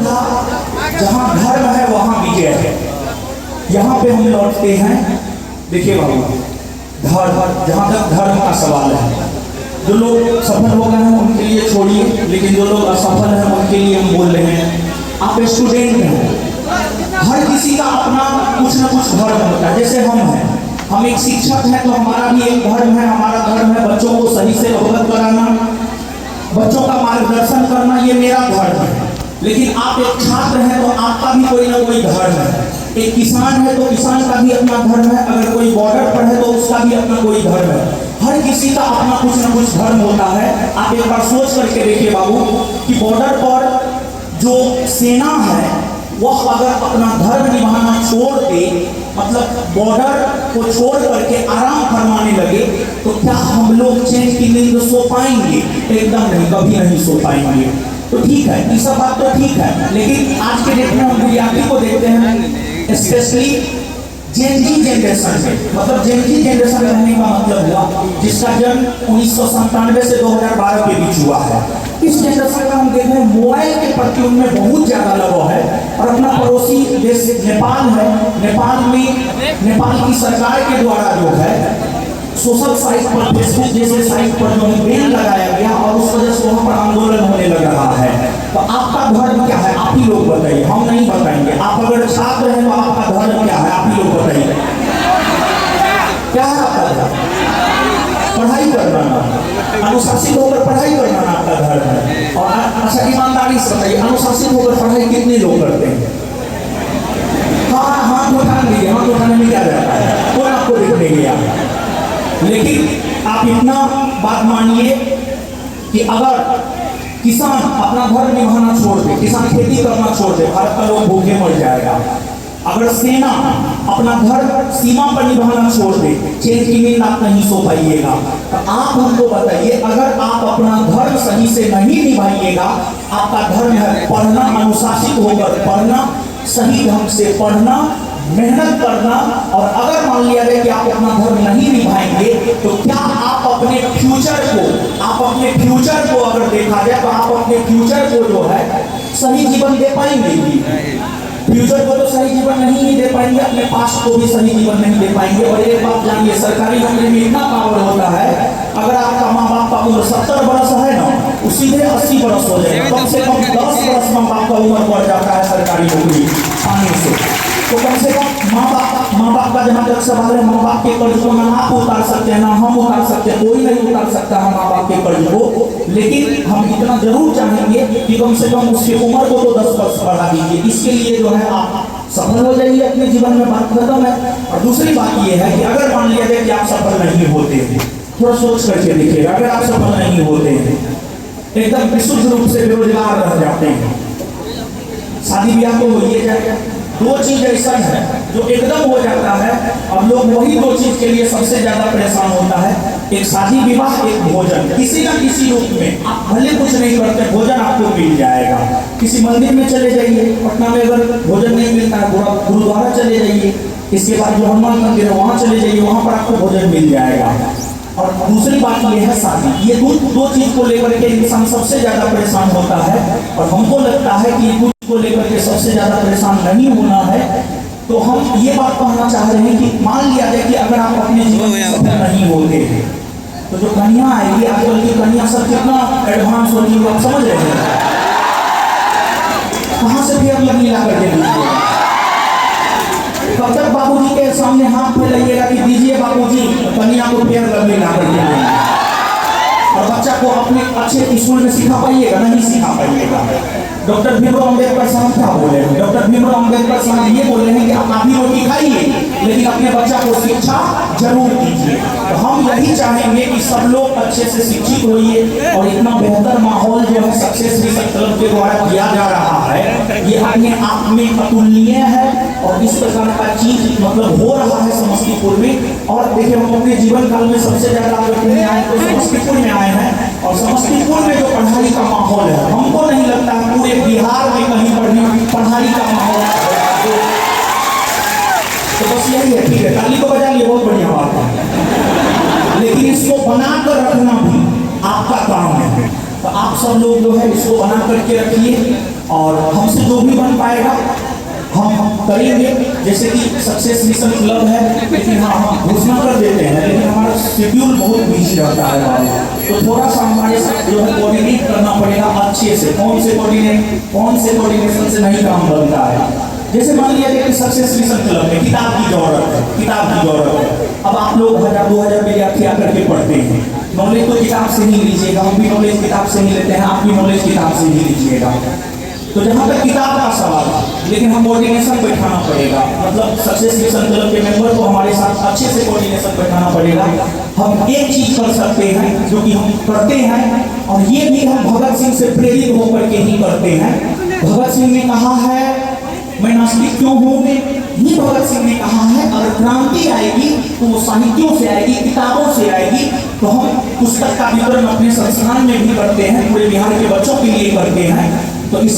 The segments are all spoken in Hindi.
था जहाँ धर्म है वहाँ विजय है। यहाँ पे हम लौटते हैं। देखिए बाबू, धर्म, जहाँ तक धर्म का सवाल है, जो लोग सफल हो गए हैं उनके लिए छोड़िए, लेकिन जो लोग असफल हैं उनके लिए हम बोल रहे हैं। आप स्टूडेंट हैं, हर किसी का अपना कुछ ना कुछ धर्म होता है। जैसे हम हैं, हम एक शिक्षक हैं तो हमारा भी एक धर्म है। हमारा धर्म है बच्चों को सही से अवगत कराना, बच्चों का मार्गदर्शन करना, ये मेरा धर्म है। लेकिन आप एक छात्र हैं तो आपका भी कोई ना कोई धर्म है। एक किसान है तो किसान का भी अपना धर्म है। अगर कोई बॉर्डर पर है तो उसका भी अपना कोई धर्म है। हर किसी का अपना कुछ ना कुछ धर्म होता है। आप एक बार सोच करके देखिए बाबू कि बॉर्डर पर जो सेना है वह अगर अपना धर्म निभाना छोड़ दे, मतलब बॉर्डर को छोड़ करके आराम फरमाने लगे, तो क्या हम लोग चैन की नींद सो पाएंगे? एकदम नहीं, कभी नहीं सो पाएंगे। तो ठीक है, ये सब बात तो ठीक है, लेकिन आज के डेट में हम विद्यार्थी को देखते हैं, स्पेशली जेनजी जनरेशन में, मतलब जेनजी जनरेशन रहने का मतलब हुआ जिसका जन्म 1997 से 2012 के बीच हुआ है। इस जनरेशन का हम देखते हैं मोबाइल के प्रति उनमें बहुत ज्यादा लगाव है। और अपना पड़ोसी देश नेपाल है, नेपाल में नेपाल की सरकार के द्वारा जो है सोशल साइट पर, फेसबुक जैसे साइट पर जो बैन लगाया गया और उस वजह से वहाँ पर आंदोलन होने लग रहा है। तो आपका धर्म क्या है? आप ही लोग बताइए, हम नहीं बताएंगे। आप अगर छात्र हैं तो आपका धर्म क्या है? आप ही लोग बताइए, क्या है आपका धर्म? पढ़ाई करना, अनुशासित होकर पढ़ाई करना आपका धर्म है। और अच्छा ईमानदारी से बताइए, अनुशासित होकर पढ़ाई कितने लोग करते हैं? हाँ, हाथ उठा लीजिए, हाथ उठाने में क्या जाता है, कौन आपको देख देंगे? लेकिन आप इतना बात मानिए कि अगर किसान अपना धर्म निभाना छोड़ दे, किसान खेती करना छोड़ दे, भारत का लोग भूखे मर जाएगा। अगर सेना अपना धर्म सीमा पर निभाना छोड़ दे, चैन की नींद आप नहीं सो पाइएगा। तो आप हमको बताइए, अगर आप अपना धर्म सही से नहीं निभाइएगा, आपका धर्म है पढ़ना, अनुशासित होकर पढ़ना, सही ढंग से पढ़ना, मेहनत करना। और अगर मान लिया जाए कि आप अपना धर्म नहीं निभाएंगे, तो क्या आप अपने फ्यूचर को अगर देखा जाए तो आप अपने फ्यूचर को जो है सही जीवन दे पाएंगे? फ्यूचर को तो सही जीवन नहीं दे पाएंगे, अपने पास्ट को भी सही जीवन नहीं दे पाएंगे। और एक बात जानिए, सरकारी नौकरी में इतना पावर होता है, अगर आपका माँ बाप का उम्र 70 वर्ष है ना, वो सीधे 80 वर्ष हो जाएगा। कम से कम 10 वर्ष माँ बाप का उम्र बढ़ जाता है सरकारी नौकरी पाने से। तो कम से कम माँ बाप का जहाँ तक सवाल है, माँ बाप के कर्ज को ना आप उतार सकते हैं ना हम उतार सकते हैं, कोई नहीं उतार सकता है माँ बाप के कर्ज को। लेकिन हम इतना जरूर चाहेंगे कि कम से कम उसकी उम्र को तो 10 वर्ष बढ़ा दीजिए। इसके लिए जो है आप सफल हो जाइए अपने जीवन में, बात खत्म है। और दूसरी बात ये है कि अगर मान लिया जाए कि आप सफल नहीं होते हैं, थोड़ा सोच करके देखिएगा, अगर आप सफल नहीं होते हैं, एकदम विशुद्ध रूप से बेरोजगार रह जाते हैं, शादी ब्याह तो हो ही जाएगा। दो चीज ऐसा है जो एकदम हो जाता है, और लोग वही दो चीज के लिए सबसे ज्यादा परेशान होता है, एक शादी विवाह, एक भोजन। किसी ना किसी रूप में आप भले कुछ नहीं करते, भोजन आपको मिल जाएगा। किसी मंदिर में चले जाइए, पटना में अगर भोजन नहीं मिलता है, गुरुद्वारा चले जाइए, इसके बाद जो हनुमान मंदिर है वहाँ चले जाइए, वहाँ पर आपको भोजन मिल जाएगा। और दूसरी बात ये है शादी। ये दो चीज को लेकर के इंसान सबसे ज्यादा परेशान होता है। और हमको लगता है कि ये को लेकर के सबसे ज्यादा परेशान नहीं होना है। तो हम ये बात कहना चाह रहे हैं कि मान लिया जाए कि अगर आप अपने जीवन में सफल नहीं होते हैं, तो जो कन्या आएगी, आजकल की कन्या सब कितना एडवांस होती है, आप समझ रहे हैं? कहाँ से फिर लगनी ला करके दीजिए? कब तक बाबूजी के सामने हाथ फैलाइएगा कि दीजिए बाबूजी, कन्या को फिर लगनी ला करके? और बच्चा को अपने अच्छे स्कूल में सिखा पाइएगा? नहीं सिखा पाइएगा। डॉक्टर भीमराव अम्बेडकर साहब क्या बोले हैं? डॉक्टर भीमराव अम्बेडकर साहब ये बोले हैं कि आप आधी रोटी खाइए, लेकिन अपने बच्चा को शिक्षा जरूर दीजिए। तो हम यही चाहेंगे कि सब लोग अच्छे से शिक्षित होइए। और इतना बेहतर माहौल जो है सक्सेस रिसर्च क्लब के द्वारा किया जा रहा है, ये अपने आप में अतुलनीय है। और इस प्रकार का चीज मतलब हो रहा है समस्तीपुर में। और देखिए, हम अपने जीवन काल में सबसे ज्यादा अगर आए तो समस्तीपुर में आए हैं। और समस्तीपुर में जो पढ़ाई का माहौल है, हमको नहीं लगता है पूरे बिहार में कहीं पढ़ाई का माहौल है। तो बस यही है, ठीक है, ताली को बजा लिए, बहुत बढ़िया बात है। लेकिन इसको बनाकर रखना भी आपका काम है। तो आप सब लोग जो है इसको बना करके रखिए। और हमसे जो जो भी बन पाएगा हम करेंगे। जैसे कि सक्सेस मिशन क्लब है, लेकिन हाँ हम घोषणा कर देते हैं, लेकिन हमारा शेड्यूल बहुत बिजी रहता है, तो थोड़ा सा हमारे साथ जो है कोऑर्डिनेट करना पड़ेगा अच्छे से। कौन से कोऑर्डिनेशन से नहीं काम बनता है। जैसे मान लिया कि सक्सेस मिशन क्लब में किताब की जरूरत है। अब आप लोग 1000-2000 विद्यार्थी आकर के पढ़ते हैं, नॉलेज तो किताब से ही लीजिएगा, हम भी नॉलेज किताब से ही लेते हैं, आप भी नॉलेज किताब से ही लीजिएगा। तो जहाँ तक किताब का सवाल है, लेकिन हम कोऑर्डिनेशन बैठाना पड़ेगा, मतलब सक्सेस मिशन क्लब के मेंबर को हमारे साथ अच्छे से कोऑर्डिनेशन बैठाना पड़ेगा। हम एक चीज कर सकते हैं जो कि हम करते हैं, और ये भी हम भगत सिंह से प्रेरित होकर के ही करते हैं। भगत सिंह ने कहा है मैं नास्तिक क्यों हूँ, ये भगत सिंह ने कहा है अगर क्रांति आएगी तो वो साहित्यों से आएगी, किताबों से आएगी। तो हम पुस्तक का वितरण अपने संस्थान में भी करते हैं, पूरे बिहार के बच्चों के लिए करते हैं। तो इस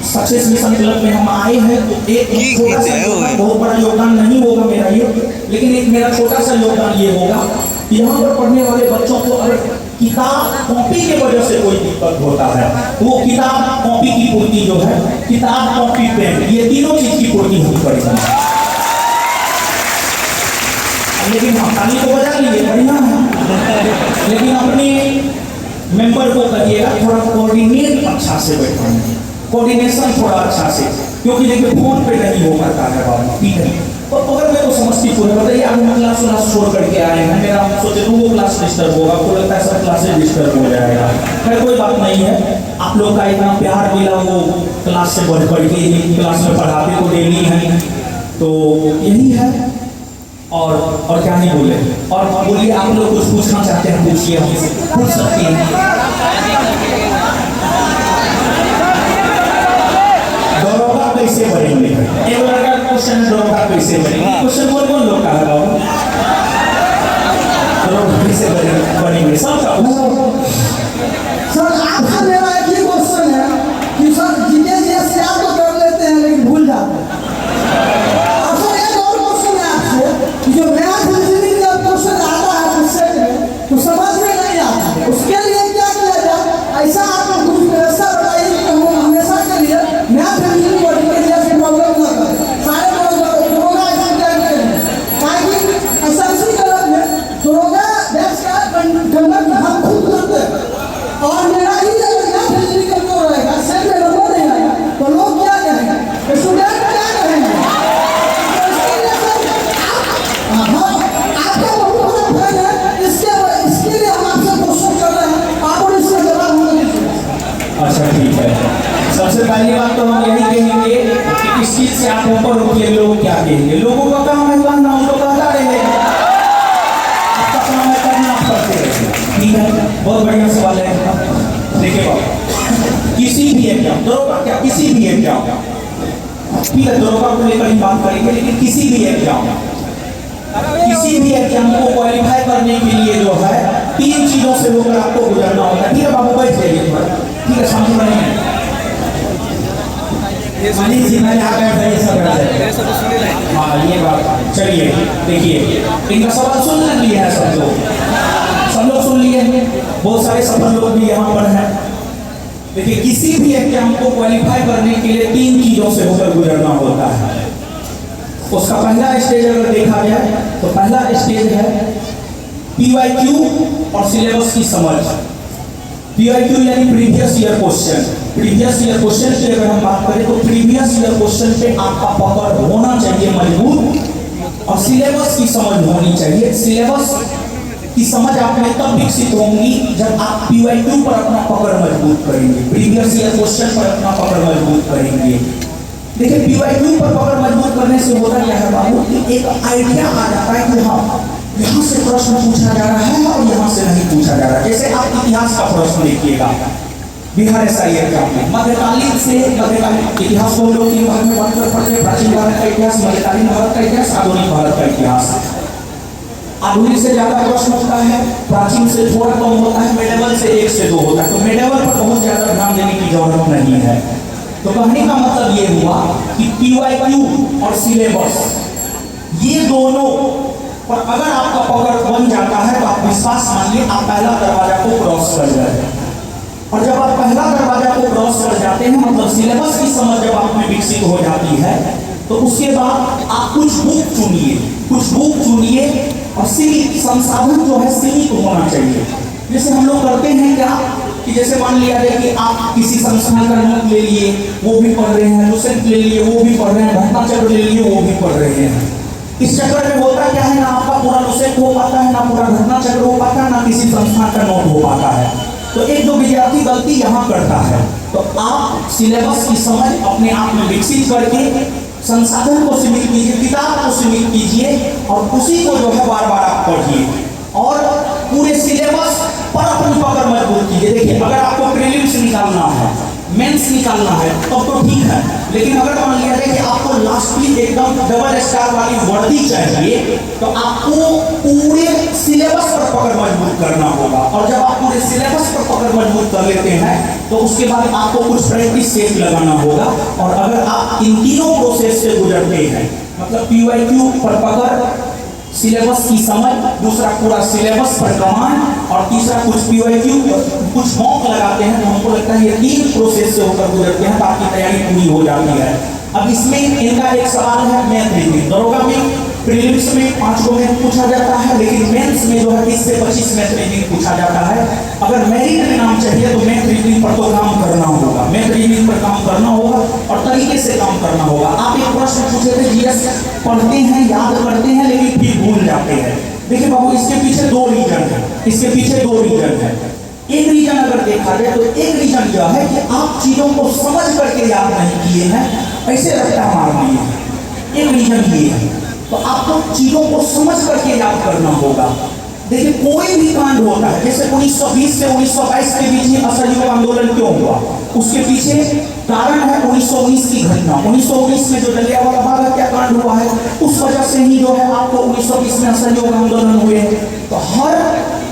सक्सेस मिशन क्लब में हम आए हैं, तो एक छोटा सा बहुत बड़ा योगदान नहीं होगा मेरा ये, लेकिन एक मेरा छोटा सा योगदान ये होगा कि यहाँ पर पढ़ने वाले बच्चों को अगर किताब कॉपी के वजह से कोई दिक्कत होता है, वो किताब कॉपी की पूर्ति जो है, किताब कॉपी पेन, ये तीनों चीज की पूर्ति होनी पड़ेगी। लेकिन हम ताली को बजा लीजिए, बढ़िया है, लेकिन अपने मेंबर को कहिएगा थोड़ा कोऑर्डिनेट अच्छा से बैठाना, कोऑर्डिनेशन थोड़ा अच्छा से, क्योंकि देखिए फोन पे नहीं हो पाता है बाबू, ठीक है। और अगर मैं तो समस्तीपुर है, बताइए आप क्लास छोड़ करके आए हैं, मेरा हम सोचे वो क्लास डिस्टर्ब होगा, आपको लगता है सब क्लासेस डिस्टर्ब हो जाएगा। खैर कोई बात नहीं है, आप लोग का इतना प्यार मिला वो क्लास से बढ़ के क्लास में पढ़ाते तो डेली है, तो यही है। और क्या नहीं बोले, और बोलिए आप लोग कुछ पूछना चाहते हैं पूछिए, हमसे पूछ सकते हैं। दरोगा कैसे बनेंगे, एक लड़का क्वेश्चन है, दरोगा कैसे बनेंगे, क्वेश्चन कौन लोग का है बाबू, दरोगा कैसे बनेंगे सबका। सर आपका मेरा एक ही क्वेश्चन है कि सर जीके से आप तो कर लेते हैं लेकिन भूल जाते हैं। जो मैथ रीजनिंग का क्वेश्चन आता है उससे तो समझ में नहीं आता है, उसके लिए क्या किया जाए, ऐसा आप कुछ व्यवस्था बताइए कि हम हमेशा के लिए मैथ रीजनिंग और इंग्लिश की प्रॉब्लम ना करें, सारे दरोगा ऐसा क्या करें, ताकि एसएससी क्लब में दरोगा बैच का कंडक्ट हम खुद करते हैं, और मेरा ही अगर मैथ रीजनिंग कमजोर रहेगा, सेट में नंबर नहीं आएगा, तो लोग क्या कहेंगे, स्टूडेंट क्या कहेंगे। अच्छा ठीक है, सबसे पहली बात तो हम यही कहेंगे कि इस चीज से आप ऊपर उठिए, लोग क्या कहेंगे, लोगों का काम है करना, उनको कहता रहेगा, आपका काम है करना, आप करते रहिए, ठीक है। बहुत बढ़िया सवाल है। देखिए बाबू, किसी भी एग्जाम, दरोगा क्या, किसी भी एग्जाम, ठीक है, दरोगा को लेकर ही बात करेंगे, लेकिन किसी भी एग्जाम को क्वालिफाई करने के लिए जो है 3 चीजों से होकर आपको गुजरना होता है, ठीक है बाबू, बैठ जाइए थोड़ा, ठीक है, समझ में नहीं मनीष जी मैंने आकर हाँ ये बात, चलिए देखिए इनका सवाल सुन लिए हैं सब लोग सुन लिए हैं, बहुत सारे सफल लोग भी यहाँ पर हैं। देखिए किसी भी एग्जाम को क्वालिफाई करने के लिए 3 चीजों से होकर गुजरना होता है। उसका पहला स्टेज अगर देखा जाए तो पहला स्टेज है PYQ और सिलेबस की समझ। PYQ यानी previous year question. Previous year question की अगर हम बात करें तो प्रीवियस ईयर क्वेश्चन पे आपका पकड़ होना चाहिए मजबूत, और सिलेबस की समझ होनी चाहिए। सिलेबस की समझ आप में तब विकसित होंगी जब आप PYQ पर अपना पकड़ मजबूत करेंगे, प्रीवियस ईयर क्वेश्चन पर अपना पकड़ मजबूत करेंगे। देखिए PYQ पर पकड़ मजबूत करने से होता क्या है बाबू, एक आइडिया आ जाता है कि हाँ यहाँ से प्रश्न पूछा जा रहा है और यहाँ से नहीं पूछा जा रहा है। जैसे आप इतिहास का प्रश्न देखिएगा बिहार SI एग्जाम में, मध्यकालीन से मध्यकालीन इतिहास को लोग 3 भाग में बांटकर पढ़ते हैं, प्राचीन भारत का इतिहास, मध्यकालीन भारत का इतिहास, आधुनिक भारत का इतिहास। आधुनिक से ज्यादा प्रश्न होता है, प्राचीन से थोड़ा कम होता है, मेडिवल से 1 से 2 होता है। तो मेडिवल पर बहुत ज्यादा ध्यान देने की जरूरत नहीं है। तो कहने का मतलब ये हुआ कि PYQ और सिलेबस ये दोनों पर अगर आपका पकड़ बन जाता है तो आप विश्वास मानिए आप पहला दरवाजा को क्रॉस कर जाए। और जब आप पहला दरवाजा को क्रॉस कर जाते हैं, मतलब सिलेबस की समझ जब आप में विकसित हो जाती है, तो उसके बाद आप कुछ बुक चुनिए और सीमित संसाधन जो है सीमित होना चाहिए। जैसे हम लोग करते हैं क्या कि जैसे मान लिया जाए कि आप किसी संस्थान का नोट ले लिए, वो भी पढ़ रहे हैं, लुसेंट ले लिए, वो भी पढ़ रहे हैं, घटना चक्र ले लिए, वो भी पढ़ रहे हैं। इस चक्कर में होता क्या है, ना आपका पूरा लुसेंट हो पाता है, ना पूरा घटना चक्र हो पाता है, ना किसी संस्थान का नोट हो पाता है। तो एक जो विद्यार्थी गलती यहाँ करता है, तो आप सिलेबस की समझ अपने आप में विकसित करके संसाधन को सीमित कीजिए, किताब को सीमित कीजिए और उसी को जो है बार बार आप पढ़िए और पूरे सिलेबस पर अपनी पकड़ मजबूत कीजिए। देखिए, अगर आपको प्रीलिम्स निकालना है, मेंस निकालना है, तब तो ठीक है, लेकिन अगर मान लिया जाए कि आपको लास्टली एकदम डबल स्टार वाली वर्दी चाहिए, तो आपको पूरे सिलेबस पर पकड़ मजबूत करना होगा। और जब आप पूरे सिलेबस पर पकड़ मजबूत कर लेते हैं, तो उसके बाद आपको कुछ प्रैक्टिस सेट लगाना होगा। और अगर आप इन तीनों प्रोसेस से गुजरते हैं, मतलब PYQ पर पकड़, सिलेबस की समझ, दूसरा पूरा सिलेबस पर कमांड और तीसरा कुछ PYQ कुछ मॉक लगाते हैं, तो हमको लगता है ये 3 प्रोसेस से होकर गुजरते हैं, तो आपकी तैयारी पूरी हो जाती है। अब इसमें इनका एक सवाल है मैथ रीजनिंग। दरोगा में प्रीलिम्स में 5 को मैथ पूछा जाता है, लेकिन मेंस में जो है 20 से 25 मैथ रीजनिंग पूछा जाता है। अगर मेरिट में नाम चाहिए तो मैथ रीजनिंग पर तो काम करना होगा, मैथ रीजनिंग पर काम करना होगा और तरीके से काम करना होगा। आप एक प्रश्न पूछे थे, GS पढ़ते हैं, याद करते हैं, लेकिन फिर भूल जाते हैं। देखिए बाबू, इसके पीछे 2 रीजन है, इसके पीछे 2 रीजन है। एक रीजन अगर देखा जाए तो एक रीजन यह है कि आप चीजों को समझ करके याद नहीं किए हैं, ऐसे रट्टा मार दिए। एक रीजन ये है, तो आपको चीजों को समझ करके याद करना होगा। देखिए, कोई भी कांड होता है, जैसे 1920 से 1922 के बीच में असहयोग आंदोलन क्यों हुआ, उसके पीछे कारण है 1919 की घटना। 1919 में जो जलियांवाला बाग हत्याकांड हुआ है, उस वजह से ही जो है आपको 1920 में असहयोग आंदोलन हुए। तो हर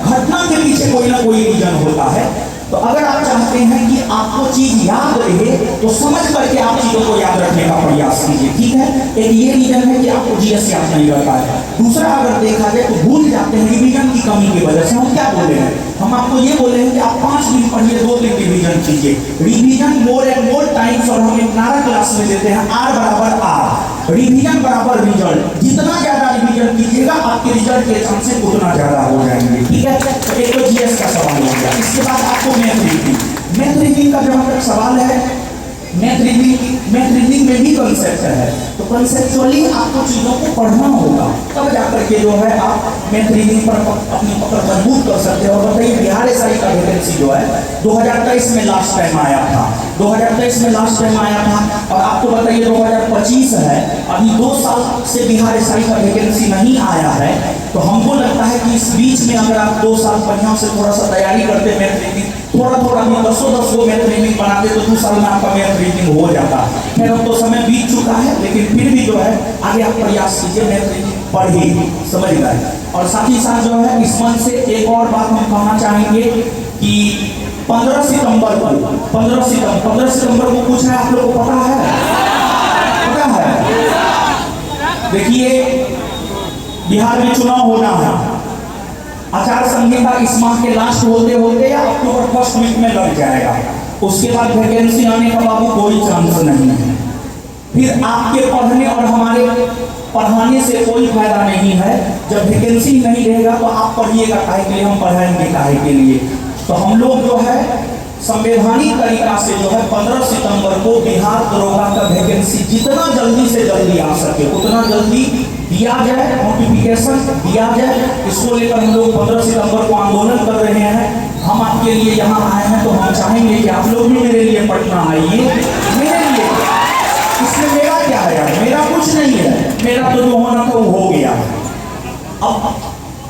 घटना के पीछे कोई ना कोई रीजन होता है। तो अगर आप चाहते हैं कि आपको चीज याद रहे, तो समझ करके आप चीजों को याद रखने का प्रयास कीजिए, ठीक है। एक ये रीजन है कि आपको GS याद नहीं रहता है। दूसरा अगर देखा जाए तो भूल जाते हैं रिवीजन की कमी की वजह से। हम क्या बोले हैं, हम आपको ये बोले हैं कि आप 5 दिन पढ़िए, 2 दिन रिवीजन कीजिए। Revision more and more times, और हम एक नारा क्लास में देते हैं R बराबर R, रिवीजन बराबर रिजल्ट। जितना ज्यादा रिवीजन कीजिएगा, आपके रिजल्ट के चांसेस उतना ज्यादा हो जाएंगे, ठीक है। तो एक तो GS का सवाल हो गया। इसके बाद आपको मैथ रीजनिंग का जहां तक सवाल है, मैथ रीजनिंग में भी कंसेप्ट है। तो कंसेप्चुअली आपको चीजों को पढ़ना होगा, तब जाकर के जो है आप मैथ रीजनिंग पर अपनी पकड़ मजबूत कर सकते हो। और बताइए, बिहार SI का वैकेंसी जो है 2023 में लास्ट टाइम आया था, 2023 में लास्ट टाइम आया था, और आपको बताइए 2025 है, अभी 2 साल से बिहार SI का वैकेंसी नहीं आया है। तो हमको लगता है कि इस बीच में अगर आप 2 साल बढ़िया से थोड़ा सा तैयारी करते, मैथ रीजनिंग थोड़ा भी 10 को मैथ रीजनिंग बनाते, तो 2 साल में आपका मैथ रीजनिंग हो जाता। खैर, अब तो समय बीत चुका है, लेकिन फिर भी जो है आगे आप प्रयास कीजिए, मैथ रीजनिंग पढ़िए, समझ गए। और साथ ही साथ जो है इस मंच से एक और बात हम कहना चाहेंगे कि 15 सितंबर को कुछ है, आप लोग को पता है? देखिए, बिहार में चुनाव होना है, आचार संहिता इस माह के लास्ट होते या अक्टूबर फर्स्ट वीक में लग जाएगा। उसके बाद वैकेंसी आने का बाबू कोई चांस नहीं है। फिर आपके पढ़ने और हमारे पढ़ाने से कोई फायदा नहीं है। जब वैकेंसी नहीं रहेगा तो आप पढ़िएगा काहे के लिए, हम पढ़ाएंगे काहे के लिए। तो हम लोग जो है संवैधानिक तरीका से जो है 15 सितंबर को बिहार दरोगा का वैकेंसी जितना जल्दी से जल्दी आ सके उतना जल्दी दिया जाए, नोटिफिकेशन दिया जाए। इसको लेकर हम लोग 15 सितंबर को आंदोलन कर रहे हैं। हम आपके लिए यहाँ आए हैं, तो हम चाहेंगे कि आप लोग भी मेरे लिए पटना आइए। मेरे लिए इसमें मेरा क्या है यार, मेरा कुछ नहीं है, मेरा तो जो होना था वो हो गया। अब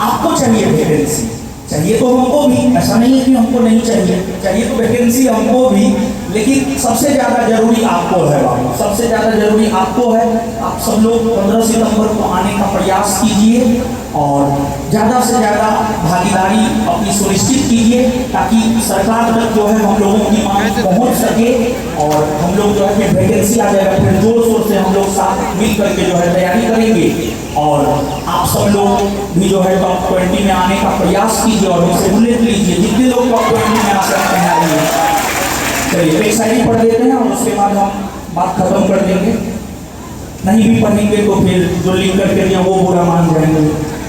आपको चाहिए वैकेंसी, चाहिए तो हमको भी, ऐसा नहीं है कि हमको नहीं चाहिए तो वैकेंसी हमको भी, लेकिन सबसे ज़्यादा जरूरी आपको है बाबू, सबसे ज़्यादा जरूरी आपको है। आप सब लोग 15 सितंबर को आने का प्रयास कीजिए और ज़्यादा से ज़्यादा भागीदारी अपनी सुनिश्चित कीजिए, ताकि सरकार तक जो है हम लोगों की मांग पहुँच सके और हम लोग जो है फिर वैकेंसी आ जाएगा, फिर जोर शोर से हम लोग साथ मिल करके जो है तैयारी करेंगे और आप सब लोग भी जो है टॉप 20 में आने का प्रयास कीजिए और उनसे बुलेट लीजिए, जितने लोग टॉप 20 में आ सकते हैं आइए। चलिए एक शायरी पढ़ देते हैं और उसके बाद हम बात खत्म कर देंगे। नहीं भी पढ़ेंगे तो फिर जो लिख करके दिया वो बुरा मान जाएंगे,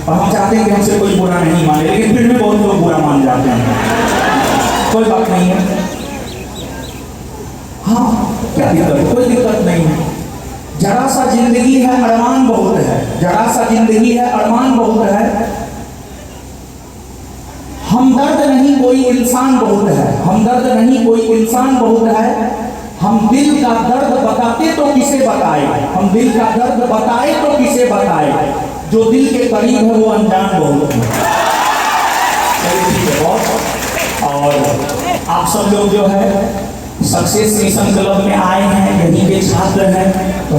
और हम चाहते हैं कि हमसे कोई बुरा नहीं माने, लेकिन फिर भी बहुत लोग बुरा मान जाते हैं। कोई बात नहीं है, हाँ क्या दिक्कत है, कोई दिक्कत नहीं है। जरा सा जिंदगी है अरमान बहुत है, जरा सा जिंदगी है अरमान बहुत है, हमदर्द नहीं कोई इंसान बहुत है, हमदर्द नहीं कोई इंसान बहुत है, हम दिल का दर्द बताते तो किसे बताए, हम दिल का दर्द बताए तो किसे बताए, जो दिल के करीब है वो अनजान बहुत है। चलिए ठीक है बहुत। और आप सब लोग जो है सक्सेस मिशन क्लब में आए हैं, यहीं के छात्र हैं, तो